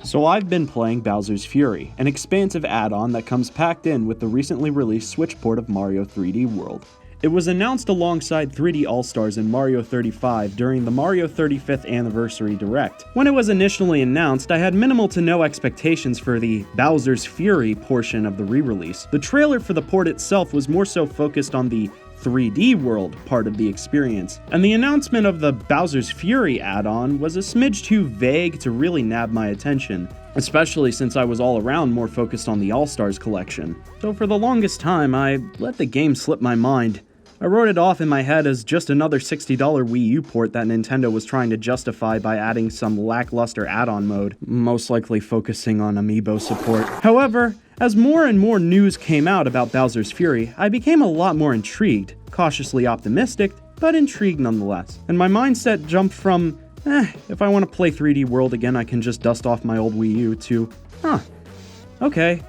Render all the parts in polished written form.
So I've been playing Bowser's Fury, an expansive add-on that comes packed in with the recently released Switch port of Mario 3D World. It was announced alongside 3D All-Stars and Mario 35 during the Mario 35th Anniversary Direct. When it was initially announced, I had minimal to no expectations for the Bowser's Fury portion of the re-release. The trailer for the port itself was more so focused on the 3D World part of the experience, and the announcement of the Bowser's Fury add-on was a smidge too vague to really nab my attention, especially since I was all around more focused on the All-Stars collection. So for the longest time, I let the game slip my mind. I wrote it off in my head as just another $60 Wii U port that Nintendo was trying to justify by adding some lackluster add-on mode, most likely focusing on amiibo support. However, as more and more news came out about Bowser's Fury, I became a lot more intrigued, cautiously optimistic, but intrigued nonetheless. And my mindset jumped from, if I want to play 3D World again, I can just dust off my old Wii U, to, okay.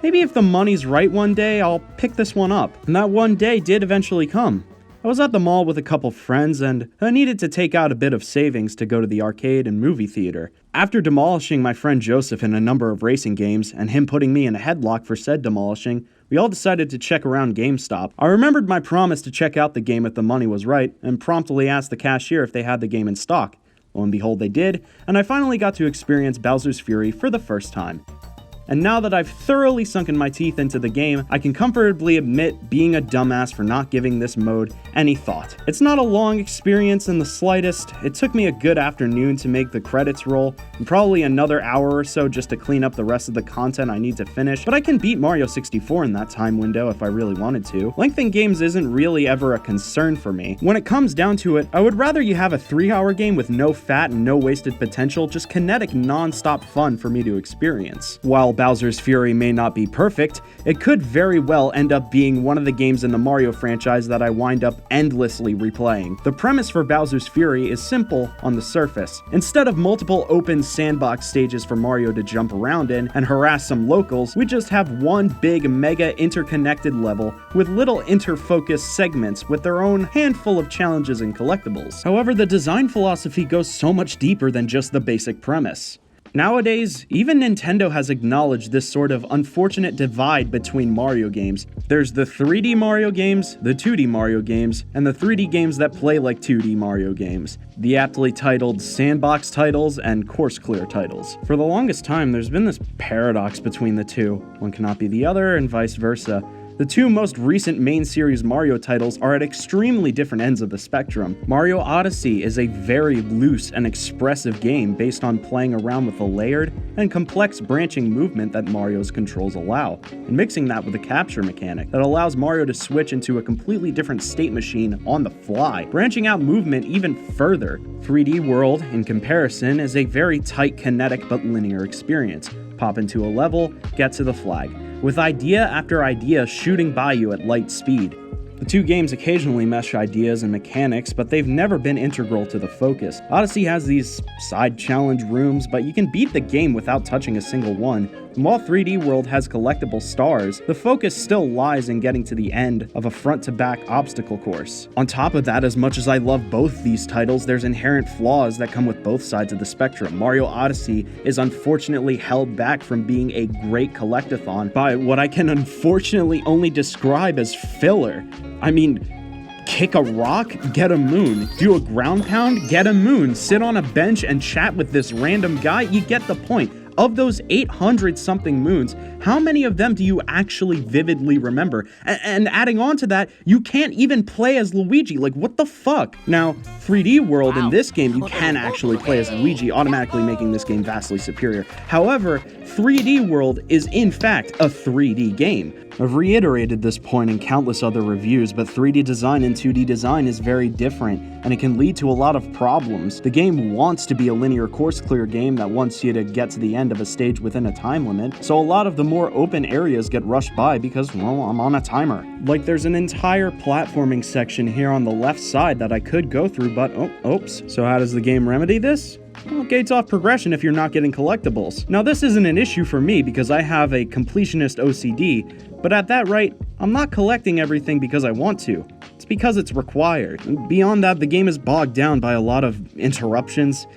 Maybe if the money's right one day, I'll pick this one up. And that one day did eventually come. I was at the mall with a couple friends, and I needed to take out a bit of savings to go to the arcade and movie theater. After demolishing my friend Joseph in a number of racing games, and him putting me in a headlock for said demolishing, we all decided to check around GameStop. I remembered my promise to check out the game if the money was right, and promptly asked the cashier if they had the game in stock. Lo and behold, they did, and I finally got to experience Bowser's Fury for the first time. And now that I've thoroughly sunken my teeth into the game, I can comfortably admit being a dumbass for not giving this mode any thought. It's not a long experience in the slightest. It took me a good afternoon to make the credits roll, and probably another hour or so just to clean up the rest of the content I need to finish, but I can beat Mario 64 in that time window if I really wanted to. Length in games isn't really ever a concern for me. When it comes down to it, I would rather you have a 3-hour game with no fat and no wasted potential, just kinetic non-stop fun for me to experience. While Bowser's Fury may not be perfect, it could very well end up being one of the games in the Mario franchise that I wind up endlessly replaying. The premise for Bowser's Fury is simple on the surface. Instead of multiple open sandbox stages for Mario to jump around in and harass some locals, we just have one big mega interconnected level with little inter-focused segments with their own handful of challenges and collectibles. However, the design philosophy goes so much deeper than just the basic premise. Nowadays, even Nintendo has acknowledged this sort of unfortunate divide between Mario games. There's the 3D Mario games, the 2D Mario games, and the 3D games that play like 2D Mario games. The aptly titled sandbox titles and course clear titles. For the longest time, there's been this paradox between the two. One cannot be the other, and vice versa. The two most recent main series Mario titles are at extremely different ends of the spectrum. Mario Odyssey is a very loose and expressive game based on playing around with the layered and complex branching movement that Mario's controls allow, and mixing that with a capture mechanic that allows Mario to switch into a completely different state machine on the fly, branching out movement even further. 3D World, in comparison, is a very tight kinetic but linear experience. Pop into a level, get to the flag, with idea after idea shooting by you at light speed. The two games occasionally mesh ideas and mechanics, but they've never been integral to the focus. Odyssey has these side challenge rooms, but you can beat the game without touching a single one. And while 3D World has collectible stars, the focus still lies in getting to the end of a front-to-back obstacle course. On top of that, as much as I love both these titles, there's inherent flaws that come with both sides of the spectrum. Mario Odyssey is unfortunately held back from being a great collectathon by what I can unfortunately only describe as filler. I mean, kick a rock, get a moon. Do a ground pound, get a moon. Sit on a bench and chat with this random guy, you get the point. Of those 800 something moons, how many of them do you actually vividly remember? And adding on to that, you can't even play as Luigi, like what the fuck? Now, 3D World in this game, you can actually play as Luigi, automatically making this game vastly superior. However, 3D World is in fact a 3D game. I've reiterated this point in countless other reviews, but 3D design and 2D design is very different, and it can lead to a lot of problems. The game wants to be a linear course clear game that wants you to get to the end of a stage within a time limit, so a lot of the more open areas get rushed by because, well, I'm on a timer. Like there's an entire platforming section here on the left side that I could go through, but oops. So how does the game remedy this? Well, gates off progression if you're not getting collectibles. Now this isn't an issue for me because I have a completionist OCD, but at that rate, I'm not collecting everything because I want to. It's because it's required. Beyond that, the game is bogged down by a lot of interruptions.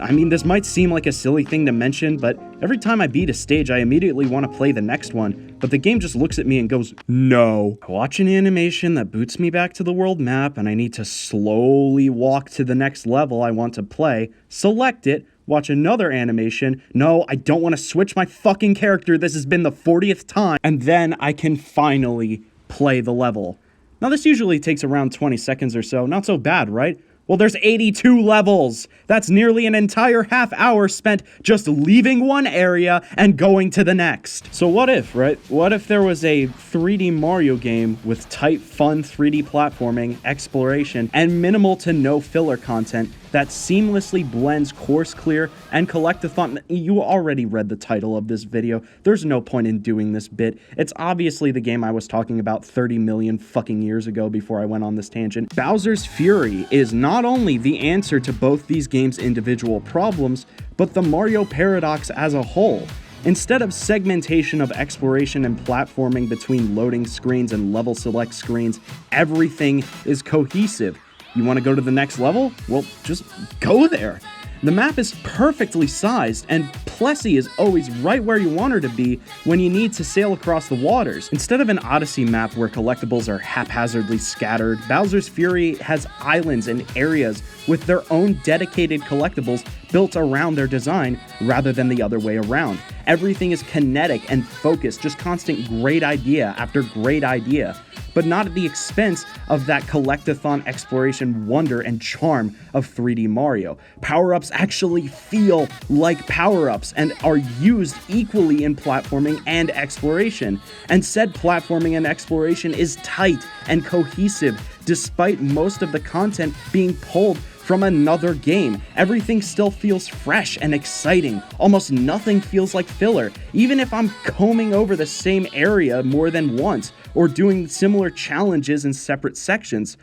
I mean, this might seem like a silly thing to mention, but every time I beat a stage, I immediately want to play the next one, but the game just looks at me and goes, no. I watch an animation that boots me back to the world map, and I need to slowly walk to the next level I want to play, select it, watch another animation. No, I don't want to switch my fucking character. This has been the 40th time. And then I can finally play the level. Now, this usually takes around 20 seconds or so. Not so bad, right? Well, there's 82 levels. That's nearly an entire half hour spent just leaving one area and going to the next. So what if, right? What if there was a 3D Mario game with tight, fun 3D platforming, exploration, and minimal to no filler content that seamlessly blends course clear and collectathon? You already read the title of this video. There's no point in doing this bit. It's obviously the game I was talking about 30 million fucking years ago before I went on this tangent. Bowser's Fury is not only the answer to both these games' individual problems, but the Mario paradox as a whole. Instead of segmentation of exploration and platforming between loading screens and level select screens, everything is cohesive. You want to go to the next level? Well, just go there. The map is perfectly sized, and Plessy is always right where you want her to be when you need to sail across the waters. Instead of an Odyssey map where collectibles are haphazardly scattered, Bowser's Fury has islands and areas with their own dedicated collectibles built around their design rather than the other way around. Everything is kinetic and focused, just constant great idea after great idea, but not at the expense of that collectathon exploration wonder and charm of 3D Mario. Power-ups actually feel like power-ups and are used equally in platforming and exploration. And said platforming and exploration is tight and cohesive despite most of the content being pulled from another game. Everything still feels fresh and exciting. Almost nothing feels like filler, even if I'm combing over the same area more than once, or doing similar challenges in separate sections.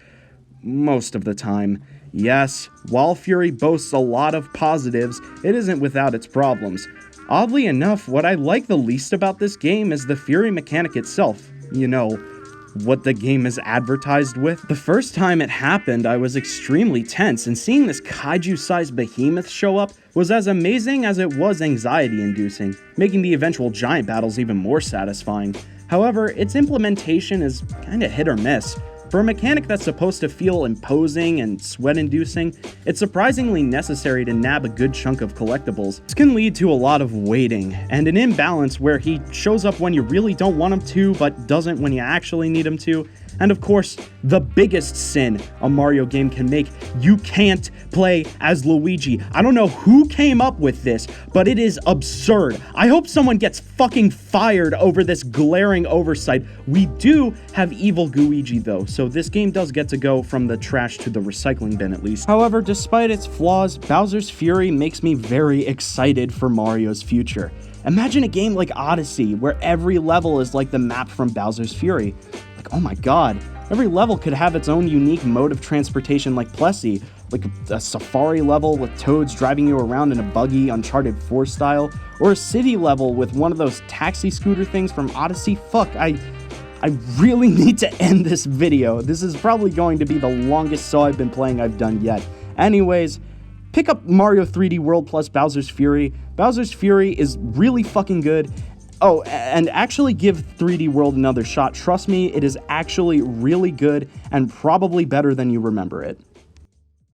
Most of the time. Yes, while Fury boasts a lot of positives, it isn't without its problems. Oddly enough, what I like the least about this game is the Fury mechanic itself. You know, what the game is advertised with. The first time it happened, I was extremely tense, and seeing this kaiju-sized behemoth show up was as amazing as it was anxiety-inducing, making the eventual giant battles even more satisfying. However, its implementation is kinda hit or miss. For a mechanic that's supposed to feel imposing and sweat-inducing, it's surprisingly necessary to nab a good chunk of collectibles. This can lead to a lot of waiting, and an imbalance where he shows up when you really don't want him to, but doesn't when you actually need him to. And of course, the biggest sin a Mario game can make, you can't play as Luigi. I don't know who came up with this, but it is absurd. I hope someone gets fucking fired over this glaring oversight. We do have evil Luigi though, so this game does get to go from the trash to the recycling bin at least. However, despite its flaws, Bowser's Fury makes me very excited for Mario's future. Imagine a game like Odyssey, where every level is like the map from Bowser's Fury. Like, oh my god, every level could have its own unique mode of transportation like Plessy, like a safari level with toads driving you around in a buggy, Uncharted 4 style, or a city level with one of those taxi scooter things from Odyssey. Fuck, I really need to end this video. This is probably going to be the longest So I've Been Playing I've done yet. Anyways, pick up Mario 3D World plus Bowser's Fury. Bowser's Fury is really fucking good. Oh, and actually give 3D World another shot. Trust me, it is actually really good and probably better than you remember it.